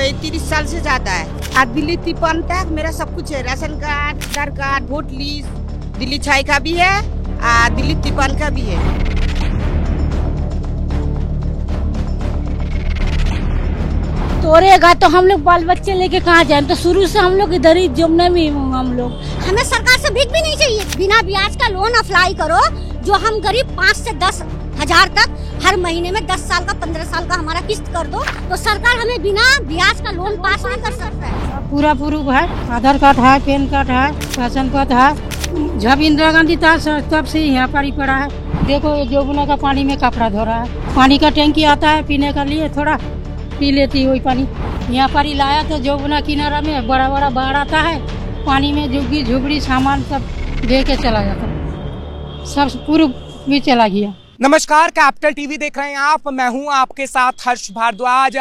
35 साल से ज्यादा है। आज दिल्ली 53 तक मेरा सब कुछ है, राशन कार्ड, आधार कार्ड, वोट लिस्ट, दिल्ली 6 का भी है, दिल्ली 53 का भी है। तोड़ेगा तो हम लोग बाल बच्चे लेके कहाँ जाए? तो शुरू से हम लोग इधर ही जमुना में हम लोग। हमें सरकार से भीख भी नहीं चाहिए, बिना ब्याज का लोन अप्लाई करो, जो हम गरीब 5 से 10 हजार तक हर महीने में 10 साल का 15 साल का हमारा किस्त कर दो, तो सरकार हमें बिना ब्याज का लोन पास नहीं कर सकता है। पूरा प्रूफ है, आधार कार्ड है, पैन कार्ड है, राशन कार्ड है। जब इंदिरा गांधी था तब से यहाँ पर ही पड़ा है। देखो ये जमुना का पानी में कपड़ा धो रहा है, पानी का टैंकी आता है पीने के लिए, थोड़ा पी लेती वही पानी। यहाँ पर ही लाया तो जमुना किनारा में बड़ा बड़ा बाढ़ आता है, पानी में झुग्गी झुगड़ी सामान सब दे के चला जाता, सब पूरा भी चला गया। नमस्कार, कैपिटल टीवी देख रहे हैं आप, मैं हूं आपके साथ हर्ष भारद्वाज।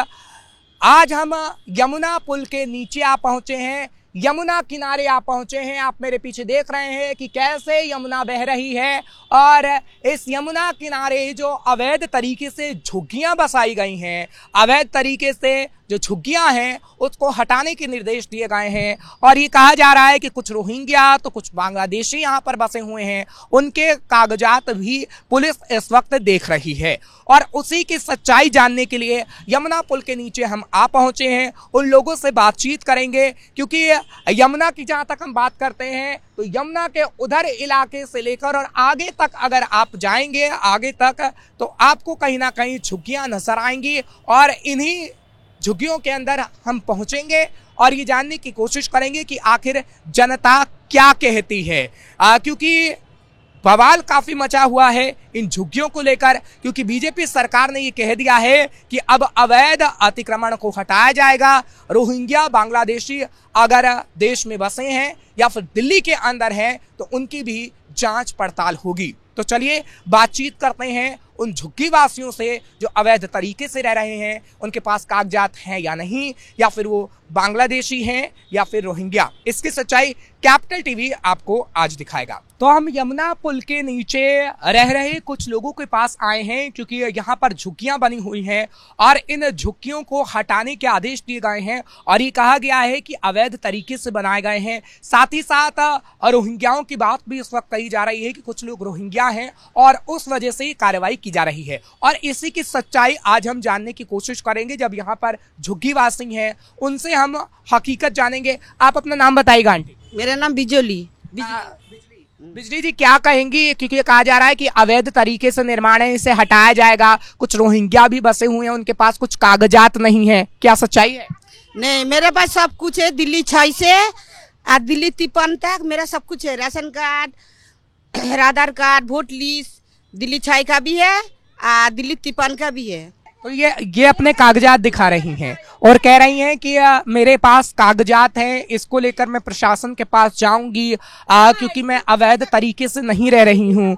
आज हम यमुना पुल के नीचे आ पहुंचे हैं, यमुना किनारे आ पहुंचे हैं। आप मेरे पीछे देख रहे हैं कि कैसे यमुना बह रही है और इस यमुना किनारे जो अवैध तरीके से झुग्गियां बसाई गई हैं, अवैध तरीके से जो झुग्गियां हैं उसको हटाने के निर्देश दिए गए हैं। और ये कहा जा रहा है कि कुछ रोहिंग्या तो कुछ बांग्लादेशी यहाँ पर बसे हुए हैं, उनके कागजात भी पुलिस इस वक्त देख रही है। और उसी की सच्चाई जानने के लिए यमुना पुल के नीचे हम आ पहुंचे हैं, उन लोगों से बातचीत करेंगे। क्योंकि यमुना की जहाँ तक हम बात करते हैं तो यमुना के उधर इलाके से लेकर और आगे तक अगर आप जाएंगे आगे तक तो आपको कहीं ना कहीं झुग्गियाँ नजर आएंगी और इन्हीं झुग्गियों के अंदर हम पहुंचेंगे और ये जानने की कोशिश करेंगे कि आखिर जनता क्या कहती है। क्योंकि बवाल काफी मचा हुआ है इन झुग्गियों को लेकर, क्योंकि बीजेपी सरकार ने ये कह दिया है कि अब अवैध अतिक्रमण को हटाया जाएगा। रोहिंग्या बांग्लादेशी अगर देश में बसे हैं या फिर दिल्ली के अंदर हैं तो उनकी भी जांच पड़ताल होगी। तो चलिए बातचीत करते हैं उन झुग्गी वासियों से जो अवैध तरीके से रह रहे हैं, उनके पास कागजात हैं या नहीं, या फिर वो बांग्लादेशी हैं या फिर रोहिंग्या। इसकी सच्चाई कैपिटल टीवी आपको आज दिखाएगा। तो हम यमुना पुल के नीचे रह रहे कुछ लोगों के पास आए हैं, क्योंकि यहाँ पर झुग्गियां बनी हुई हैं और इन झुग्गियों को हटाने के आदेश दिए गए हैं और ये कहा गया है कि अवैध तरीके से बनाए गए हैं। साथ ही साथ रोहिंग्याओं की बात भी इस वक्त कही जा रही है कि कुछ लोग रोहिंग्या हैं और उस वजह से कार्रवाई की जा रही है। और इसी की सच्चाई आज हम जानने की कोशिश करेंगे। जब यहाँ पर झुग्गीवासी हैं उनसे हम हकीकत जानेंगे। आप अपना नाम बताइएगा आंटी। मेरा नाम बिजली। बिजली जी, क्या कहेंगी? क्योंकि कहा जा रहा है कि अवैध तरीके से निर्माण है, इसे हटाया जाएगा। कुछ रोहिंग्या भी बसे हुए हैं, उनके पास कुछ कागजात नहीं है, क्या सच्चाई है? नहीं, मेरे पास सब कुछ है, दिल्ली 6 से दिल्ली 53 तक मेरा सब कुछ है, राशन कार्ड, आधार कार्ड, वोट लिस्ट, दिल्ली 6 का भी है, दिल्ली 53 का भी है। तो ये अपने कागजात दिखा रही हैं और कह रही हैं कि मेरे पास कागजात हैं, इसको लेकर मैं प्रशासन के पास जाऊंगी क्योंकि मैं अवैध तरीके से नहीं रह रही हूं।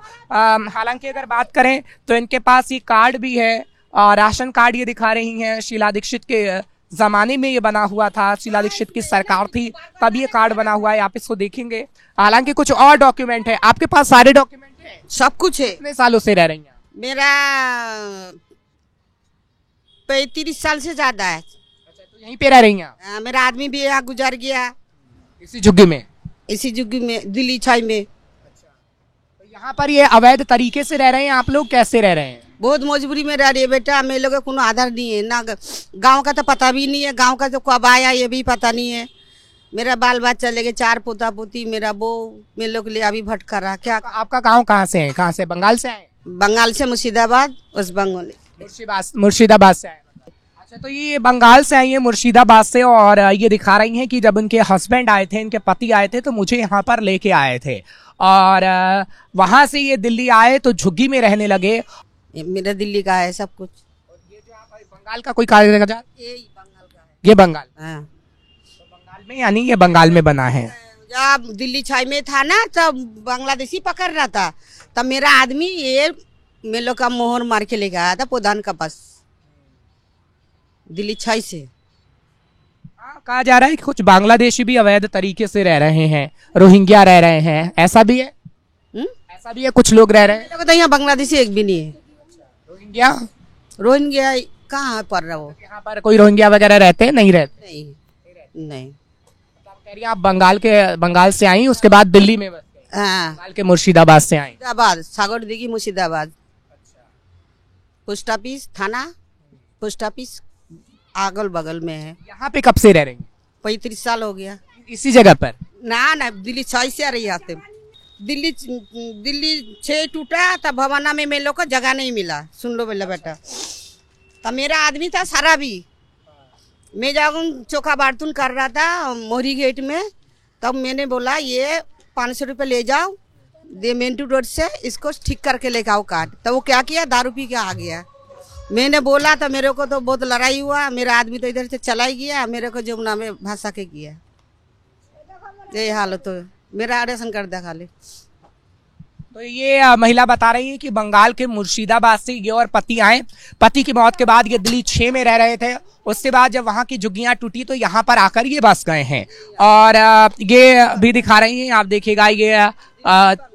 हालांकि अगर बात करें तो इनके पास ये कार्ड भी है, राशन कार्ड ये दिखा रही हैं। शीला दीक्षित के जमाने में ये बना हुआ था, शीला दीक्षित की सरकार थी तब ये कार्ड बना हुआ है, आप इसको देखेंगे। हालांकि कुछ और डॉक्यूमेंट है, आपके पास सारे डॉक्यूमेंट है? सब कुछ है। कितने सालों से रह रही हैं? मेरा 35 साल से ज्यादा है। अच्छा, तो यहीं पे रह रही हैं? मेरा आदमी भी यहाँ गुजर गया, इसी झुग्गी में? इसी झुग्गी में, दिल्ली 6 में। अच्छा, तो यहाँ पर ये अवैध तरीके से रह रहे हैं, आप लोग कैसे रह रहे हैं? बहुत मजबूरी में रह रही है बेटा, मेरे लोग का कोनो आधार नहीं है ना, गांव का तो पता भी नहीं है, गांव का तो कब आया ये भी पता नहीं है। मेरा बाल बच्चा लेके 4 पोता पोती, मेरा बहू मेरे लोग लिए अभी भटका रहा। क्या आपका गाँव कहाँ से है? कहाँ से? बंगाल से है? बंगाल से, मुर्शिदाबाद, वेस्ट बंगाल। मुर्शिदाबाद से आए। अच्छा, तो ये बंगाल से आई है, मुर्शिदाबाद से, और ये दिखा रही हैं कि जब उनके हस्बैंड आए थे, इनके पति आए थे तो मुझे यहाँ पर लेके आए थे और वहां से ये दिल्ली आए तो झुग्गी में रहने लगे। मेरा दिल्ली का है सब कुछ। और ये जो आप बंगाल का कोई कागज? ये बंगाल का है। ये बंगाल? हाँ। तो बंगाल में, यानी ये बंगाल में बना है। जब दिल्ली 6 में था ना तब बांग्लादेशी पकड़ रहा था, तब मेरा आदमी ये मेरे लोग का मोहर मार के लेके आया था प्रधान का पास, दिल्ली 6 से। कहा जा रहा है कि कुछ बांग्लादेशी भी अवैध तरीके से रह रहे हैं, रोहिंग्या रह रहे हैं, ऐसा भी है? ऐसा भी है, कुछ लोग रह रहे हैं। तो यहाँ बांग्लादेशी एक भी नहीं है। रोहिंग्या? रोहिंग्या कहाँ पढ़ रहा वो? यहाँ पर कोई रोहिंग्या वगैरह रहते हैं? नहीं रहते। नहीं नहीं। तो आप कह रही हैं आप बंगाल से आई, उसके बाद दिल्ली में बस गई। हाँ, बंगाल के मुर्शिदाबाद से आई। मुर्शिदाबाद, सागर दिघी मुर्शिदाबाद। पोस्ट ऑफिस थाना, पोस्ट ऑफिस अगल बगल में है। यहाँ पे कब से रह रही हैं? 35 साल हो गया। इसी जगह पर? ना दिल्ली 6 से आ रही आते। दिल्ली 6 टूटा तब भवाना में मेरे लोग को जगह नहीं मिला। सुन लो बोला बेटा, तब मेरा आदमी था सारा भी, मैं जाऊँ चोखा बारतून कर रहा था मोरी गेट में, तब मैंने बोला ये 500 रुपये ले जाओ दे मेंटू रोड से, इसको ठीक करके लेके आओ कार्ड। तब वो क्या किया, दारू पी के आ गया। मैंने बोला तो मेरे को तो बहुत लड़ाई हुआ, मेरा आदमी तो इधर से चला ही गया, मेरे को जमुना में भाषा के किया। ये हाल तो मेरा रेशन कार्ड दिखा ले। तो ये महिला बता रही है कि बंगाल के मुर्शिदाबाद से ये और पति आए, पति की मौत के बाद ये दिल्ली 6 में रह रहे थे। उसके बाद जब वहां की झुग्गियां टूटी तो यहाँ पर आकर ये बस गए हैं। और ये भी दिखा रही हैं, आप देखिएगा, ये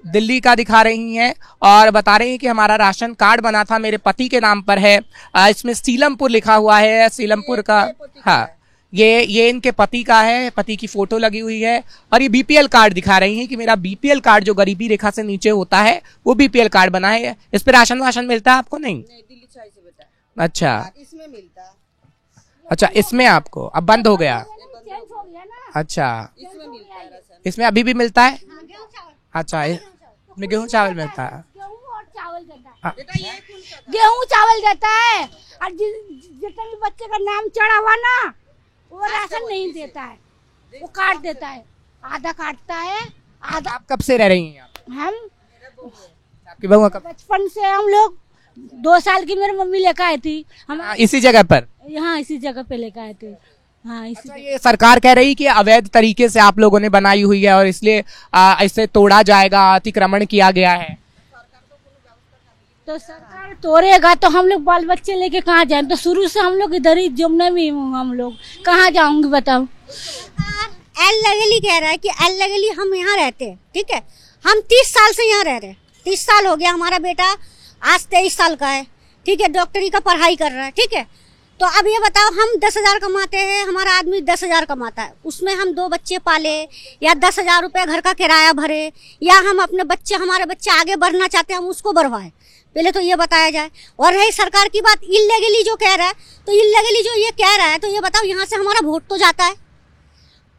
दिल्ली का दिखा रही हैं और बता रही हैं कि हमारा राशन कार्ड बना था, मेरे पति के नाम पर है, इसमें सीलमपुर लिखा हुआ है, सीलमपुर का। हाँ, ये इनके पति का है, पति की फोटो लगी हुई है। और ये बीपीएल कार्ड दिखा रही हैं कि मेरा बीपीएल कार्ड जो गरीबी रेखा से नीचे होता है वो बीपीएल कार्ड बना है। इस पे राशन वाशन मिलता है आपको? नहीं, दिल्ली 6 से बेटा। अच्छा, इसमें मिलता। अच्छा, इसमें आपको अब बंद हो गया? अच्छा, इसमें अभी भी मिलता है? अच्छा, इसमें गेहूँ चावल मिलता है। गेहूँ चावल देता है, और जितने भी बच्चे का नाम चढ़ा हुआ ना वो राशन नहीं देता है, वो काट देता है, आधा काटता है आधा। आप कब से रह रही हैं? हम आपकी बहू कब? बचपन से हम लोग 2 साल की मेरी मम्मी लेकर आई थी हम इसी जगह पर? यहाँ इसी जगह पे लेकर आए थे। हाँ, इसी अच्छा, ये सरकार कह रही कि अवैध तरीके से आप लोगों ने बनाई हुई है और इसलिए इसे तोड़ा जाएगा, अतिक्रमण किया गया है। तो सरकार तोड़ेगा तो हम लोग बाल बच्चे लेके कहाँ जाएं? तो शुरू से हम लोग इधर ही जमुना में, हम लोग कहाँ जाऊंगी बताओ? एल लगेली कह रहा है कि एल लगेली हम यहाँ रहते हैं, ठीक है, हम 30 साल से यहाँ रह रहे हैं, 30 साल हो गया। हमारा बेटा आज 23 साल का है, ठीक है, डॉक्टरी का पढ़ाई कर रहा है, ठीक है। तो अब ये बताओ, हम 10,000 कमाते हैं, हमारा आदमी 10,000 कमाता है, उसमें हम 2 बच्चे पाले या 10,000 रुपये घर का किराया भरे, या हम अपने बच्चे, हमारे बच्चे आगे बढ़ना चाहते हैं हम उसको बढ़वाएं, पहले तो ये बताया जाए। और रही सरकार की बात इल्लीगली जो कह रहा है, तो इल्लीगली जो ये कह रहा है, तो ये बताओ यहाँ से हमारा वोट तो जाता है,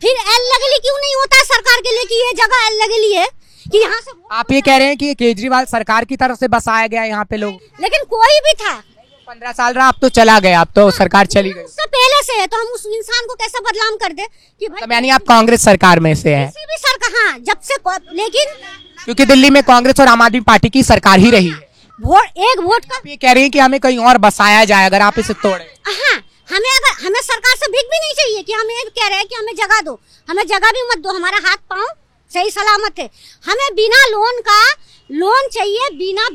फिर इल्लीगली क्यों नहीं होता है सरकार के लिए कि ये जगह इल्लीगली है कि यहाँ से? आप ये कह रहे हैं कि केजरीवाल सरकार की तरफ से बसाया गया यहाँ पे लोग? लेकिन कोई भी था 15 साल रहा, अब तो चला गया, अब तो सरकार चली गई। उससे पहले से है, तो हम उस इंसान को कैसे बदनाम कर दे कि भाई? तो यानी आप कांग्रेस सरकार में से है? किसी भी सरकार, हाँ, जब से लेकिन क्योंकि दिल्ली में कांग्रेस और आम आदमी पार्टी की सरकार ही रही है। एक वोट का ये कह रही है कि हमें कहीं और बसाया जाए अगर आप इसे तोड़े। हाँ, हमें सरकार से भीख भी नहीं चाहिए कि हम ये कह रहे हैं कि हमें जगह दो, हमें जगह भी मत दो, हमारा हाथ पांव सही सलामत है। हमें बिना लोन का लोन चाहिए, बिना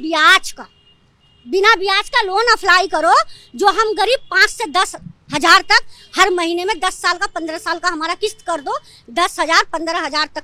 ब्याज का लोन अप्लाई करो, जो हम गरीब 5 से 10 हजार तक हर महीने में 10 साल का 15 साल का हमारा किस्त कर दो, 10,000 15,000 तक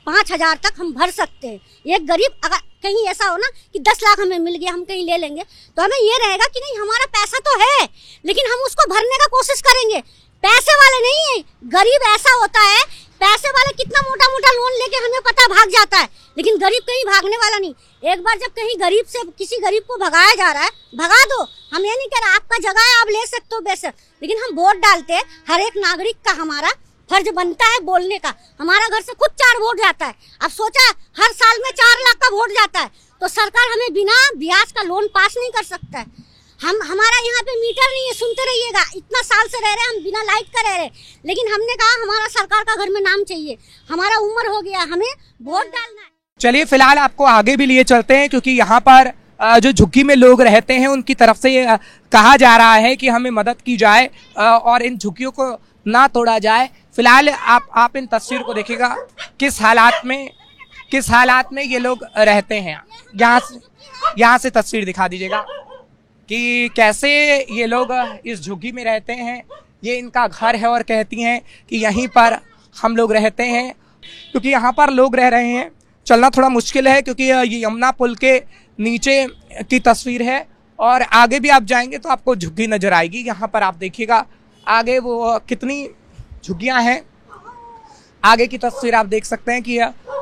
5,000 तक हम भर सकते हैं। एक गरीब, अगर कहीं ऐसा हो ना कि 10 लाख हमें मिल गया, हम कहीं ले लेंगे, तो हमें ये रहेगा कि नहीं, हमारा पैसा तो है लेकिन हम उसको भरने का कोशिश करेंगे। पैसे वाले नहीं है, गरीब ऐसा होता है, पैसे वाले कितना मोटा मोटा लोन लेके हमें पता भाग जाता है, लेकिन गरीब कहीं भागने वाला नहीं। एक बार जब कहीं गरीब से किसी गरीब को भगाया जा रहा है, भगा दो। हम ये नहीं कह रहे आपका जगह है आप ले सकते हो बेशक, लेकिन हम वोट डालते हैं, हर एक नागरिक का हमारा फर्ज बनता है बोलने का। हमारा घर से खुद 4 वोट जाता है, अब सोचा हर साल में 4 लाख का वोट जाता है, तो सरकार हमें बिना ब्याज का लोन पास नहीं कर सकता है। हमारा यहाँ पे मीटर नहीं है, सुनते रहिएगा, इतना साल से रह रहे हैं हम, बिना लाइट का रह रहे हैं, लेकिन हमने कहा हमारा सरकार का घर में नाम चाहिए, हमारा उम्र हो गया, हमें वोट डालना है। चलिए फिलहाल आपको आगे भी लिए चलते हैं, क्योंकि यहाँ पर जो झुग्गी में लोग रहते हैं उनकी तरफ से कहा जा रहा है कि हमें मदद की जाए और इन झुग्गियों को ना तोड़ा जाए। फिलहाल आप इन तस्वीर को देखिएगा, किस हालात में ये लोग रहते हैं। यहाँ से तस्वीर दिखा दीजिएगा कि कैसे ये लोग इस झुग्गी में रहते हैं। ये इनका घर है और कहती हैं कि यहीं पर हम लोग रहते हैं, क्योंकि यहाँ पर लोग रह रहे हैं। चलना थोड़ा मुश्किल है क्योंकि ये यमुना पुल के नीचे की तस्वीर है और आगे भी आप जाएंगे तो आपको झुग्गी नजर आएगी। यहाँ पर आप देखिएगा आगे वो कितनी झुग्गियां हैं। आगे की तस्वीर आप देख सकते हैं कि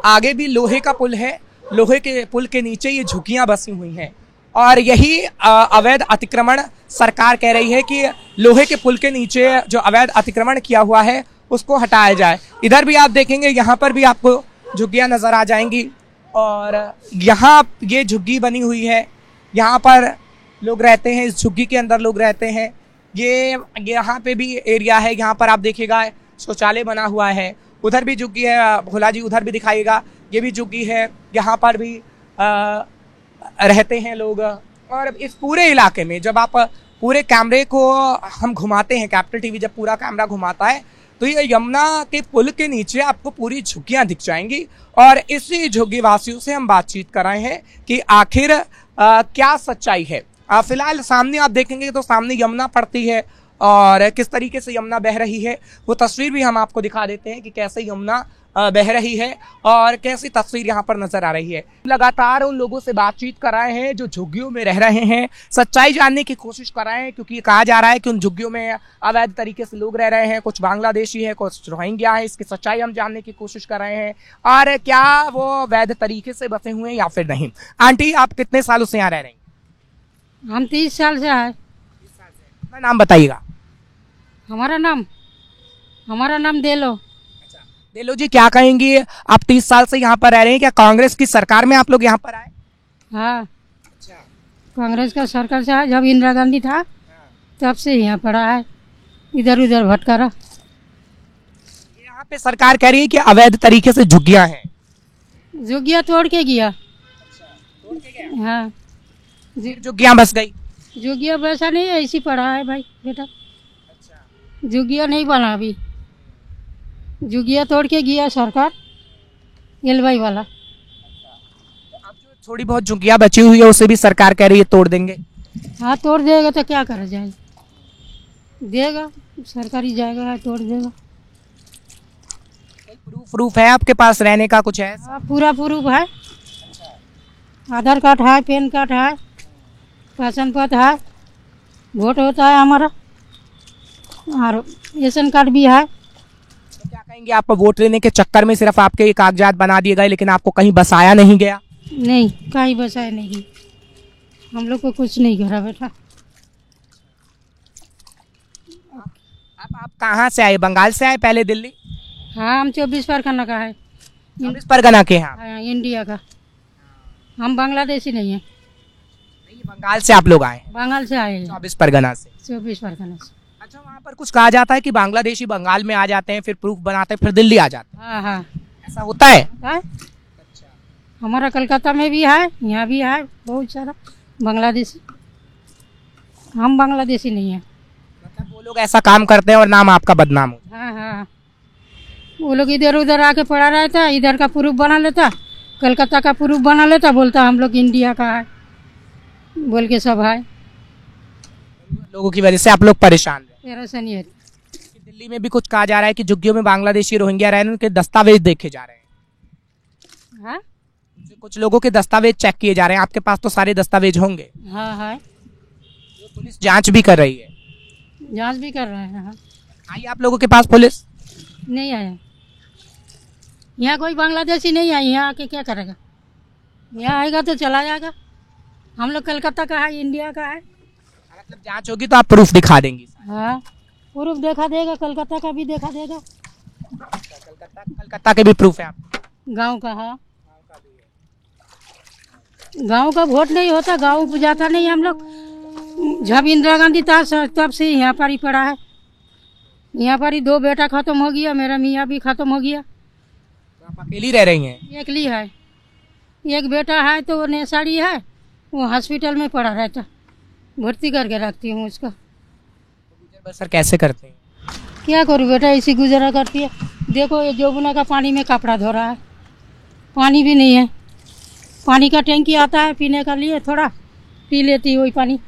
आगे भी लोहे का पुल है, लोहे के पुल के नीचे ये झुग्गियां बसी हुई हैं और यही अवैध अतिक्रमण सरकार कह रही है कि लोहे के पुल के नीचे जो अवैध अतिक्रमण किया हुआ है उसको हटाया जाए। इधर भी आप देखेंगे, यहाँ पर भी आपको झुग्गियां नजर आ जाएंगी और यहाँ ये झुग्गी बनी हुई है, यहाँ पर लोग रहते हैं, इस झुग्गी के अंदर लोग रहते हैं। ये यहाँ पे भी एरिया है, यहाँ पर आप देखिएगा शौचालय बना हुआ है। उधर भी झुग्गी है, भोला जी उधर भी दिखाइएगा, ये भी झुग्गी है, यहाँ पर भी रहते हैं लोग। और इस पूरे इलाके में जब आप पूरे कैमरे को हम घुमाते हैं, कैपिटल टीवी जब पूरा कैमरा घुमाता है तो ये यमुना के पुल के नीचे आपको पूरी झुग्गियां दिख जाएंगी। और इसी झुग्गी वासियों से हम बातचीत कर रहे हैं कि आखिर क्या सच्चाई है। फिलहाल सामने आप देखेंगे तो सामने यमुना पड़ती है और किस तरीके से यमुना बह रही है वो तस्वीर भी हम आपको दिखा देते हैं कि कैसे यमुना बह रही है और कैसी तस्वीर यहाँ पर नजर आ रही है। लगातार उन लोगों से बातचीत कर रहे हैं जो झुग्गियों में रह रहे हैं, सच्चाई जानने की कोशिश कर रहे हैं, क्योंकि कहा जा रहा है कि उन झुग्गियों में अवैध तरीके से लोग रह रहे हैं, कुछ बांग्लादेशी है, कुछ रोहिंग्या है। इसकी सच्चाई हम जानने की कोशिश कर रहे हैं और क्या वो वैध तरीके से बसे हुए हैं या फिर नहीं। आंटी, आप कितने सालों से यहाँ रह रही हैं? हम 30 साल से आए। अपना नाम बताइएगा। हमारा नाम देलो। देलो जी, क्या कहेंगी, आप 30 साल से यहाँ पर रह रहे हैं, क्या कांग्रेस की सरकार में आप लोग यहाँ पर आए? हाँ, कांग्रेस का सरकार से आया, जब इंदिरा गांधी था तब से यहाँ पड़ा है, इधर उधर भटका रहा। यहाँ पे सरकार कह रही है कि अवैध तरीके से झुग्गियां हैं। झुग्गियाँ तोड़ के गया। हाँ, झुग्गियां बस गई। झुग्गियाँ वैसा नहीं है, ऐसी पड़ा है भाई बेटा। झुग्गियाँ नहीं बना अभी, झुग्गियाँ तोड़ के गया सरकार, एलवाई वाला। अब जो थोड़ी बहुत झुग्गियां बची हुई है उसे भी सरकार कह रही है तोड़ देंगे। हाँ, तोड़ देगा तो क्या करा जाए, देगा सरकारी जाएगा, है तोड़ देगा। प्रूफ है आपके पास रहने का कुछ है? हाँ, पूरा प्रूफ है। आधार कार्ड है, पैन कार्ड है, राशन पत्र है, वोट होता है हमारा, और राशन कार्ड भी है। तो क्या कहेंगे, आप वोट लेने के चक्कर में सिर्फ आपके ये कागजात बना दिए गए लेकिन आपको कहीं बसाया नहीं गया? नहीं, कहीं बसाया नहीं, हम लोग को कुछ नहीं करा बेटा। आप कहाँ से आए? बंगाल से आए, पहले दिल्ली? हाँ, हम 24 परगना का है। 24 परगना के हैं? हाँ, इंडिया का। हम बांग्लादेशी नहीं है। बंगाल से आप लोग आए? बंगाल से आए हैं। 24 परगना से? 24 परगना से। अच्छा, वहाँ पर कुछ कहा जाता है कि बांग्लादेशी बंगाल में आ जाते हैं, फिर प्रूफ बनाते हैं, फिर दिल्ली आ जाते हैं। हाँ हाँ, ऐसा होता है? अच्छा, हमारा कलकत्ता में भी है, यहाँ भी है बहुत सारा बांग्लादेशी। हम बांग्लादेशी नहीं है। मतलब वो लोग ऐसा काम करते हैं और नाम आपका बदनाम हो? हाँ हाँ, वो लोग इधर उधर आके पड़ा रहता, इधर का प्रूफ बना लेता, कलकत्ता का प्रूफ बना लेता, बोलता हम लोग इंडिया का है बोल के सब है। लोगों की वजह से आप लोग परेशान रहे? ऐसा नहीं है। दिल्ली में भी कुछ कहा जा रहा है कि झुग्गियों में बांग्लादेशी रोहिंग्या रह रहे हैं, उनके दस्तावेज देखे जा रहे हैं। हाँ, कुछ लोगों के दस्तावेज चेक किए जा रहे हैं, आपके पास तो सारे दस्तावेज होंगे। हाँ हाँ, पुलिस जांच भी कर रही है? जांच भी कर रहे हैं। हाँ, आई आप लोगों के पास पुलिस? नहीं आया, यहाँ कोई बांग्लादेशी नहीं आया, यहाँ आके क्या करेगा, यहाँ आएगा तो चला जाएगा। हम लोग कलकत्ता का है, इंडिया का है। मतलब जांच होगी तो आप प्रूफ दिखा देंगी? हाँ, प्रूफ देखा देगा, कलकत्ता का भी देखा देगा। कलकत्ता के भी प्रूफ है आप? गांव का है, गांव का वोट नहीं होता, गांव जाता नहीं हम लोग। जब इंदिरा गांधी था तब से यहाँ पर ही पड़ा है। यहाँ पर ही 2 बेटा खत्म हो गया, मेरा मियाँ भी खत्म हो गया। आप अकेली रह रही हैं? अकेली है, एक बेटा है तो वो नेसाड़ी है, वो हॉस्पिटल में पड़ा रहता, भर्ती करके रखती हूँ उसका। सर कैसे करते हैं? क्या करूँ बेटा, ऐसी गुजारा करती है। देखो ये जमुना का पानी में कपड़ा धो रहा है, पानी भी नहीं है। पानी का टैंकी आता है पीने का लिए, थोड़ा पी लेती है वही पानी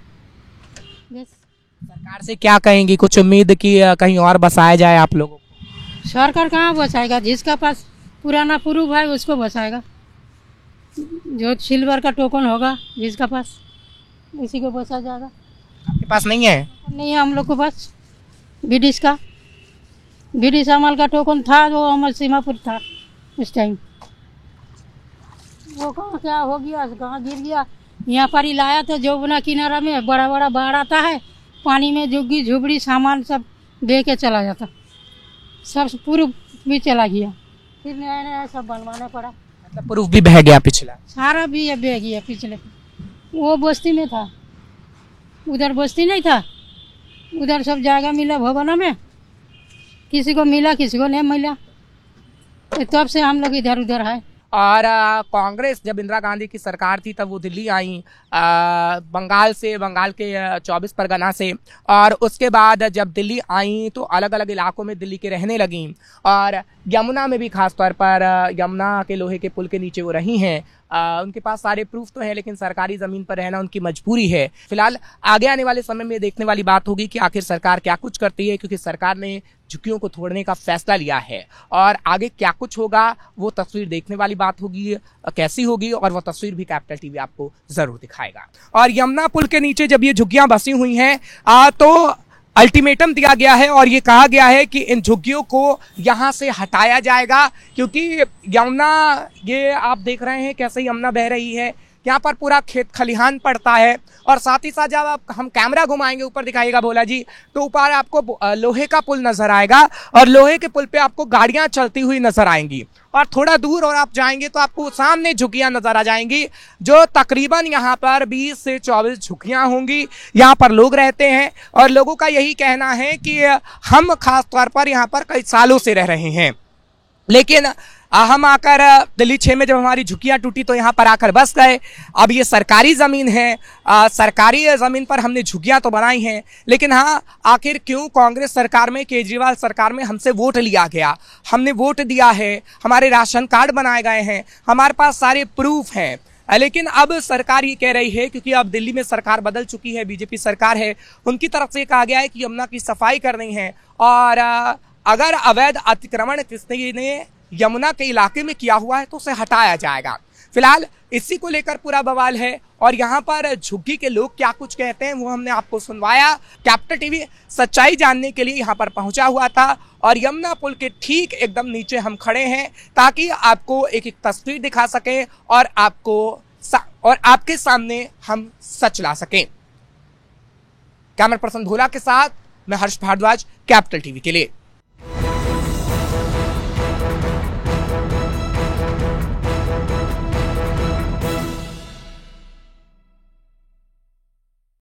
बस। सरकार से क्या कहेंगी, कुछ उम्मीद की कहीं और बसाया जाए आप लोगों को? सरकार कहाँ बसाएगा, जिसका पास पुराना प्रूफ है उसको बसाएगा, जो सिल्वर का टोकन होगा जिसका पास। इसी को बसा जाएगा। आपके पास नहीं है? नहीं है हम लोग को पास विदिशा माल का टोकन था, वो अमर सीमापुर था उस टाइम। वो कहाँ क्या हो गया, कहाँ गिर गया। यहाँ पर ही लाया तो जमुना किनारा में बड़ा बड़ा बाढ़ आता है, पानी में झुग्गी झुबड़ी सामान सब बह के चला जाता, सब प्रूफ भी चला गया, फिर नया नया सब बनवाना पड़ा। मतलब प्रूफ भी बह गया पिछला? सारा भी ये बह गया पिछले। वो बस्ती में था, उधर बस्ती नहीं था, उधर सब जगह मिला भवना में, किसी को मिला किसी को नहीं मिला, तो तब से हम लोग इधर उधर है। और कांग्रेस जब इंदिरा गांधी की सरकार थी तब वो दिल्ली आई बंगाल के 24 परगना से, और उसके बाद जब दिल्ली आई तो अलग अलग इलाकों में दिल्ली के रहने लगी, और यमुना में भी खासतौर पर यमुना के लोहे के पुल के नीचे वो रही हैं। उनके पास सारे प्रूफ तो हैं, लेकिन सरकारी ज़मीन पर रहना उनकी मजबूरी है। फिलहाल आगे आने वाले समय में देखने वाली बात होगी कि आखिर सरकार क्या कुछ करती है, क्योंकि सरकार ने झुग्गियों को तोड़ने का फैसला लिया है, और आगे क्या कुछ होगा वो तस्वीर देखने वाली बात होगी, कैसी होगी, और वो तस्वीर भी कैपिटल टीवी आपको जरूर दिखाएगा। और यमुना पुल के नीचे जब ये झुग्गियां बसी हुई हैं तो अल्टीमेटम दिया गया है और ये कहा गया है कि इन झुग्गियों को यहाँ से हटाया जाएगा, क्योंकि यमुना, ये आप देख रहे हैं कैसे यमुना बह रही है, यहाँ पर पूरा खेत खलिहान पड़ता है, और साथ ही साथ जब हम कैमरा घुमाएंगे ऊपर दिखाइएगा भोला जी, तो ऊपर आपको लोहे का पुल नजर आएगा, और लोहे के पुल पे आपको गाड़ियां चलती हुई नजर आएंगी, और थोड़ा दूर और आप जाएंगे तो आपको सामने झुग्गियां नजर आ जाएंगी, जो तकरीबन यहाँ पर 20 से 24 झुग्गियां होंगी। यहाँ पर लोग रहते हैं, और लोगों का यही कहना है कि हम खास तौर पर यहाँ पर कई सालों से रह रहे हैं, लेकिन हम आकर दिल्ली 6 में जब हमारी झुग्गियां टूटी तो यहाँ पर आकर बस गए। अब ये सरकारी ज़मीन है, सरकारी ज़मीन पर हमने झुग्गियां तो बनाई हैं, लेकिन हाँ, आखिर क्यों कांग्रेस सरकार में, केजरीवाल सरकार में हमसे वोट लिया गया, हमने वोट दिया है, हमारे राशन कार्ड बनाए गए हैं, हमारे पास सारे प्रूफ हैं, लेकिन अब सरकार ये कह रही है, क्योंकि अब दिल्ली में सरकार बदल चुकी है, बीजेपी सरकार है, उनकी तरफ से कहा गया है कि यमुना की सफाई करनी है, और अगर अवैध अतिक्रमण किसी ने यमुना के इलाके में किया हुआ है तो उसे हटाया जाएगा। फिलहाल इसी को लेकर पूरा बवाल है, और यहाँ पर झुग्गी के लोग क्या कुछ कहते हैं वो हमने आपको सुनवाया। कैपिटल टीवी सच्चाई जानने के लिए यहाँ पर पहुंचा हुआ था, और यमुना पुल के ठीक एकदम नीचे हम खड़े हैं ताकि आपको एक एक तस्वीर दिखा सकें, और आपके सामने हम सच ला सकें। कैमरा पर्सन भोला के साथ मैं हर्ष भारद्वाज, कैपिटल टीवी के लिए।